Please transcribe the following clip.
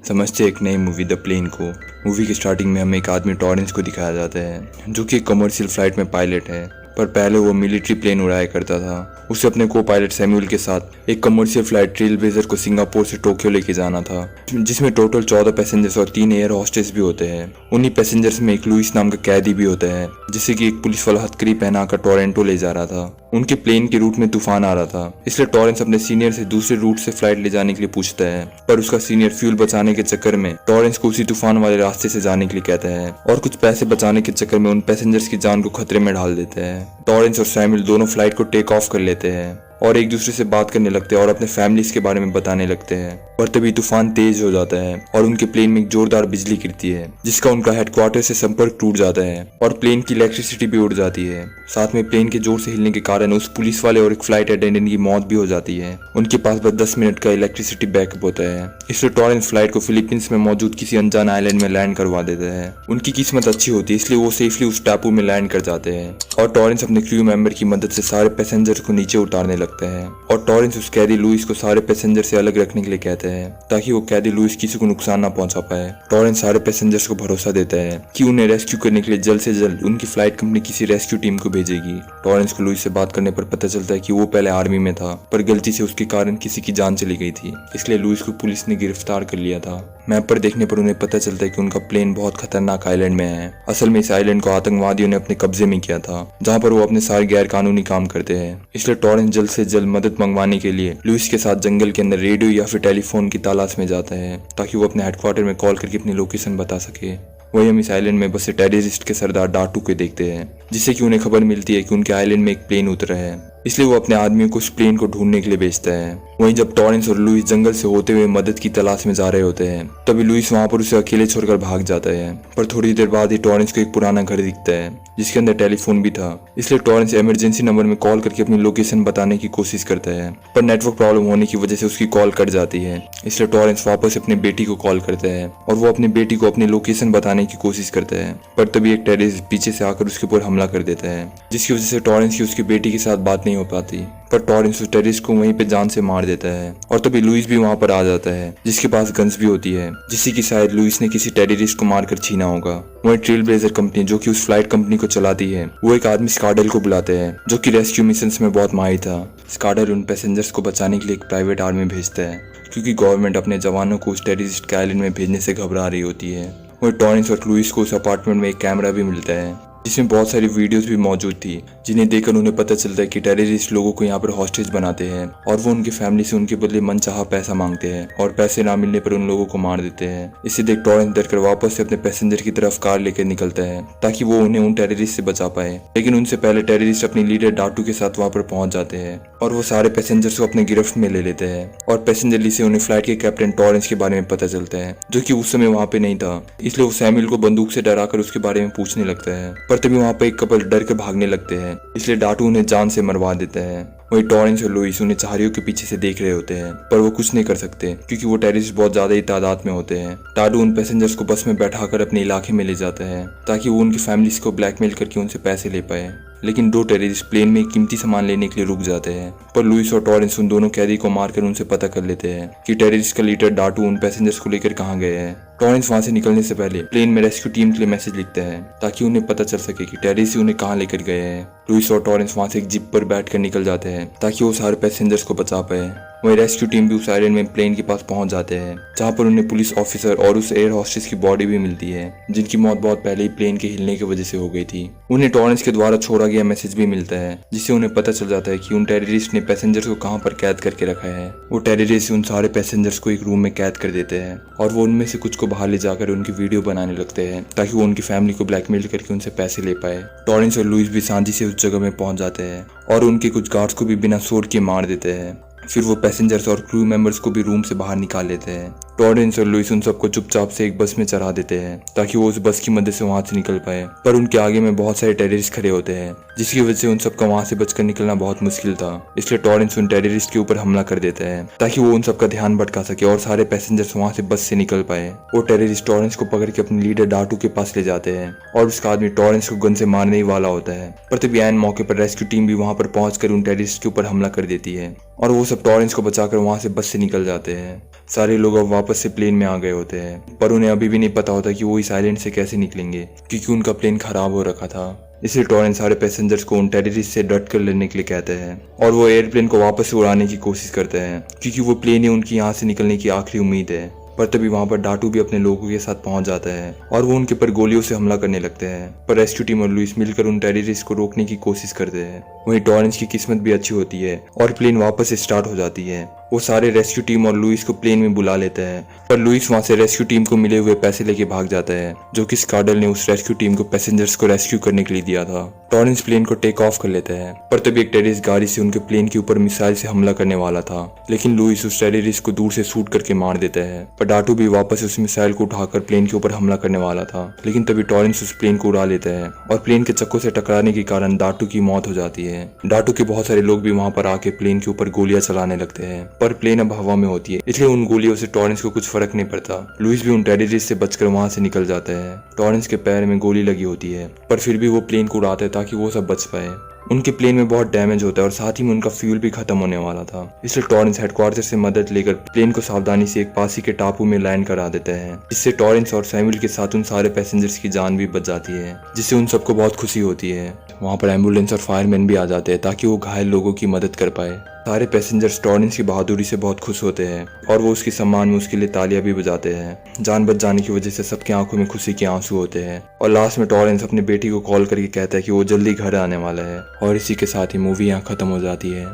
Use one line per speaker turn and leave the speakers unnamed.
समझते एक नई मूवी द प्लेन को। मूवी की स्टार्टिंग में हमें एक आदमी टॉरेंस को दिखाया जाता है जो कि एक कमर्शियल फ्लाइट में पायलट है, पर पहले वो मिलिट्री प्लेन उड़ाया करता था। उसे अपने को पायलट सैमुअल के साथ एक कमर्शियल फ्लाइट ट्रेल ब्लेजर को सिंगापुर से टोक्यो लेके जाना था, जिसमें टोटल 14 पैसेंजर्स और 3 एयर हॉस्टेस भी होते हैं। उन्हीं पैसेंजर्स में एक लुइस नाम का कैदी भी होता है, जिसे कि एक पुलिस वाला हथकड़ी पहनाकर टोरंटो ले जा रहा था। उनके प्लेन के रूट में तूफान आ रहा था, इसलिए टॉरेंस अपने सीनियर से दूसरे रूट से फ्लाइट ले जाने के लिए पूछता है, पर उसका सीनियर फ्यूल बचाने के चक्कर में टॉरेंस को उसी तूफान वाले रास्ते से जाने के लिए कहता है और कुछ पैसे बचाने के चक्कर में उन पैसेंजर्स की जान को खतरे में डाल देते हैं। टॉरेंस और सैमुअल दोनों फ्लाइट को टेक ऑफ कर लेते हैं और एक दूसरे से बात करने लगते हैं और अपने फैमिलीज के बारे में बताने लगते हैं। पर तभी तूफान तेज हो जाता है और उनके प्लेन में एक जोरदार बिजली गिरती है, जिसका उनका हेडक्वार्टर से संपर्क टूट जाता है और प्लेन की इलेक्ट्रिसिटी भी उड़ जाती है। साथ में प्लेन के जोर से हिलने के कारण उस पुलिस वाले और एक फ्लाइट अटेंडेंट की मौत भी हो जाती है। उनके पास बस 10 मिनट का इलेक्ट्रिसिटी बैकअप होता है, इसलिए टॉरेंस फ्लाइट को फिलीपींस में मौजूद किसी अनजान आइलैंड में लैंड करवा देते हैं। उनकी किस्मत अच्छी होती है, इसलिए वो सेफली उस टापू में लैंड कर जाते हैं और टॉरेंस अपने क्रू मेंबर की मदद से सारे पैसेंजर्स को नीचे उतारने लगते हैं। और टॉरेंस उस कैदी लुइस को सारे पैसेंजर से अलग रखने के लिए कहते हैं ताकि वो कैदी लुइस किसी को नुकसान ना पहुंचा पाए। टॉरेंस सारे पैसेंजर्स को भरोसा देता है कि उन्हें रेस्क्यू करने के लिए जल्द से जल्द उनकी फ्लाइट कंपनी किसी रेस्क्यू टीम को भेजेगी। टॉरेंस को लुइस से बात करने पर पता चलता है कि वो पहले आर्मी में था, पर गलती से उसके कारण किसी की जान चली गई थी, इसलिए लुइस को पुलिस ने गिरफ्तार कर लिया था। मैप पर देखने पर उन्हें पता चलता है कि उनका प्लेन बहुत खतरनाक आइलैंड में है। असल में इस आइलैंड को आतंकवादियों ने अपने कब्जे में किया था, जहां पर वो अपने सारे गैर कानूनी काम करते हैं। इसलिए टॉरेंस जल्द से जल्द मदद मंगवाने के लिए लुइस के साथ जंगल के अंदर रेडियो या फिर टेलीफोन की तलाश में जाता है, ताकि वो अपने हेडक्वार्टर में कॉल करके अपनी लोकेशन बता सके। वही हम इस आइलैंड में बसे टेररिस्ट के सरदार डाटू को देखते हैं, जिससे कि उन्हें खबर मिलती है कि उनके आइलैंड में एक प्लेन उतरा है, इसलिए वो अपने आदमियों को उस प्लेन को ढूंढने के लिए भेजता है। वहीं जब टॉरेंस और लुइस जंगल से होते हुए मदद की तलाश में जा रहे होते हैं, तभी लुइस वहां पर उसे अकेले छोड़कर भाग जाता है। पर थोड़ी देर बाद ही टॉरेंस को एक पुराना घर दिखता है, जिसके अंदर टेलीफोन भी था, इसलिए टॉरेंस इमरजेंसी नंबर में कॉल करके अपनी लोकेशन बताने की कोशिश करता है, पर नेटवर्क प्रॉब्लम होने की वजह से उसकी कॉल कट जाती है। इसलिए टॉरेंस वापस अपनी बेटी को कॉल करता है और वो अपनी बेटी को अपनी लोकेशन बताने की कोशिश करता है, पर तभी एक टेररिस्ट पीछे से आकर उसके ऊपर हमला कर देता है, जिसकी वजह से टॉरेंस की उसकी बेटी के साथ बात नहीं हो पाती। पर टॉरेंस उस टेररिस्ट को वहीं पे जान से मार देता है और तभी लुइस भी वहां पर आ जाता है, जिसके पास गन्स भी होती है, जिससे कि शायद लुइस ने किसी टेररिस्ट को मारकर छीना होगा। वहीं ट्रेल ब्लेजर कंपनी, जो कि उस फ्लाइट कंपनी को चलाती है, वो एक आदमी स्कार्डल को बुलाते हैं, जो कि रेस्क्यू मिशन में बहुत माहिर था। स्कार्डल उन पैसेंजर्स को बचाने के लिए एक प्राइवेट आर्मी भेजता है, क्योंकि गवर्नमेंट अपने जवानों को उस टेररिस्ट के आइलैंड में भेजने से घबरा रही होती है। वहीं टॉरेंस और लुइस को उस अपार्टमेंट में एक कैमरा भी मिलता है, जिसमें बहुत सारी वीडियोस भी मौजूद थी, जिन्हें देखकर उन्हें पता चलता है कि टेररिस्ट लोगों को यहाँ पर हॉस्टेज बनाते हैं और वो उनकी फैमिली से उनके बदले मनचाहा पैसा मांगते हैं और पैसे ना मिलने पर उन लोगों को मार देते हैं। इसे देख टॉरेंस डरकर वापस से अपने पैसेंजर की तरफ कार लेकर निकलता है, ताकि वो उन्हें उन टेररिस्ट से बचा पाए। लेकिन उनसे पहले टेररिस्ट अपनी लीडर डाटू के साथ वहां पर पहुंच जाते हैं और वो सारे पैसेंजर्स को अपने गिरफ्त में ले लेते हैं। और पैसेंजर लिस्ट से उन्हें फ्लाइट के कैप्टन टॉरेंस के बारे में पता चलता है, जो कि उस समय वहां पे नहीं था, इसलिए वो सैमुअल को बंदूक से डराकर उसके बारे में पूछने लगता है। पर तभी वहां पे एक कपल डर के भागने लगते हैं, इसलिए डाटू उन्हें जान से मरवा देता है। वही टॉरेंस और लुइस उन्हें चारियों के पीछे से देख रहे होते हैं, पर वो कुछ नहीं कर सकते, क्योंकि वो टेररिस्ट बहुत ज्यादा ही तादाद में होते हैं। डाटू उन पैसेंजर्स को बस में बैठाकर अपने इलाके में ले जाता है, ताकि वो उनकी फैमिलीज को ब्लैकमेल करके उनसे पैसे ले पाए। लेकिन 2 टेररिस्ट प्लेन में कीमती सामान लेने के लिए रुक जाते हैं, पर लुइस और टॉरेंस उन दोनों कैदी को मारकर उनसे पता कर लेते हैं कि टेररिस्ट का लीडर डाटू उन पैसेंजर्स को लेकर कहाँ गए हैं। टॉरेंस वहां से निकलने से पहले प्लेन में रेस्क्यू टीम के लिए मैसेज लिखता है, ताकि उन्हें पता चल सके कि टेररिस्ट उन्हें कहाँ लेकर गए हैं। लुइस और टॉरेंस वहां से एक जीप पर बैठकर निकल जाते हैं, ताकि वो सारे पैसेंजर्स को बचा पाए। वहीं रेस्क्यू टीम भी उस आइलैंड में प्लेन के पास पहुंच जाते हैं, जहां पर उन्हें पुलिस ऑफिसर और उस एयर हॉस्टेस की बॉडी भी मिलती है, जिनकी मौत बहुत पहले ही प्लेन के हिलने की वजह से हो गई थी। उन्हें टॉरेंस के द्वारा छोड़ा गया मैसेज भी मिलता है, जिससे उन्हें पता चल जाता है कि उन टेररिस्ट ने पैसेंजर्स को कहां पर कैद करके रखा है। वो टेररिस्ट उन सारे पैसेंजर्स को एक रूम में कैद कर देते हैं और वो उनमें से कुछ को बाहर ले जाकर उनकी वीडियो बनाने लगते हैं, ताकि वो उनकी फैमिली को ब्लैकमेल करके उनसे पैसे ले पाए। टॉरेंस और लुइस भी सांझी से उस जगह में पहुंच जाते हैं और उनके कुछ गार्ड्स को भी बिना सोड के मार देते हैं। फिर वो पैसेंजर्स और क्रू मेंबर्स को भी रूम से बाहर निकाल लेते हैं। टॉरेंस और लुइस उन सबको चुपचाप से एक बस में चढ़ा देते हैं, ताकि वो उस बस की मदद से वहां से निकल पाए। पर उनके आगे में बहुत सारे टेररिस्ट खड़े होते हैं, जिसकी वजह से उन सबका वहां से बचकर निकलना बहुत मुश्किल था। इसलिए टॉरेंस उन टेररिस्ट के ऊपर हमला कर देता है, ताकि वो उन सबका ध्यान भटका सके और सारे पैसेंजर्स वहां से बस से निकल पाए। वो टेररिस्ट टॉरेंस को पकड़ के अपने लीडर डाटू के पास ले जाते हैं और उसका आदमी टॉरेंस को गन से मारने ही वाला होता है। पर तभी ऐन मौके पर रेस्क्यू टीम भी वहां पर पहुंचकर उन टेररिस्ट के ऊपर हमला कर देती है और वो सब सब टॉरेंस को बचाकर वहां से बस से निकल जाते हैं। सारे लोग अब वापस से प्लेन में आ गए होते हैं, पर उन्हें अभी भी नहीं पता होता कि वो इस आइलैंड से कैसे निकलेंगे, क्योंकि उनका प्लेन खराब हो रखा था। इसलिए टॉरेंस सारे पैसेंजर्स को उन टेररिस्ट से डट कर लेने के लिए कहते हैं और वो एयरप्लेन को वापस से उड़ाने की कोशिश करते हैं, क्योंकि वो प्लेन ही उनकी यहाँ से निकलने की आखिरी उम्मीद है। पर तभी वहां पर डाटू भी अपने लोगों के साथ पहुंच जाता है और वो उनके पर गोलियों से हमला करने लगते हैं। पर रेस्क्यू टीम और लुइस मिलकर उन टेररिस्ट को रोकने की कोशिश करते हैं। वहीं टॉरेंस की किस्मत भी अच्छी होती है और प्लेन वापस स्टार्ट हो जाती है। वो सारे रेस्क्यू टीम और लुइस को प्लेन में बुला लेते हैं, पर लुइस वहां से रेस्क्यू टीम को मिले हुए पैसे लेके भाग जाता है, जो कि स्कार्डल ने उस रेस्क्यू टीम को पैसेंजर्स को रेस्क्यू करने के लिए दिया था। टॉरेंस प्लेन को टेक ऑफ कर लेते हैं, पर तभी एक टेररिस्ट गाड़ी से उनके प्लेन के ऊपर मिसाइल से हमला करने वाला था, लेकिन लुइस उस टेररिस्ट को दूर से शूट करके मार देता है। पर डाटू भी वापस उस मिसाइल को उठाकर प्लेन के ऊपर हमला करने वाला था, लेकिन तभी टॉरेंस उस प्लेन को उड़ा लेता है और प्लेन के चक्कों से टकराने के कारण डाटू की मौत हो जाती है। डाटू के बहुत सारे लोग भी वहां पर आके प्लेन के ऊपर गोलियां चलाने लगते हैं, पर प्लेन अब हवा में होती है, इसलिए उन गोलियों से टॉरेंस को कुछ फर्क नहीं पड़ता। लुइस भी उन टेररिस्ट से बचकर वहां से निकल जाता है। टॉरेंस के पैर में गोली लगी होती है, पर फिर भी वो प्लेन को उड़ाता है ताकि वो सब बच पाए। उनके प्लेन में बहुत डैमेज होता है और साथ ही में उनका फ्यूल भी खत्म होने वाला था, इसलिए टॉरेंस हेडक्वार्टर से मदद लेकर प्लेन को सावधानी से एक पास ही के टापू में लैंड करा देते हैं, जिससे टॉरेंस और सैमुअल के साथ उन सारे पैसेंजर्स की जान भी बच जाती है, जिससे उन सबको बहुत खुशी होती है। वहाँ पर एम्बुलेंस और फायरमैन भी आ जाते हैं ताकि वो घायल लोगों की मदद कर पाए। सारे पैसेंजर्स टॉरेंस की बहादुरी से बहुत खुश होते हैं और वो उसके सम्मान में उसके लिए तालियां भी बजाते हैं। जान बच जाने की वजह से सबकी आंखों में खुशी के आंसू होते हैं और लास्ट में टॉरेंस अपनी बेटी को कॉल करके कहता है कि वो जल्दी घर आने वाला है। और इसी के साथ ही मूवी यहाँ खत्म हो जाती है।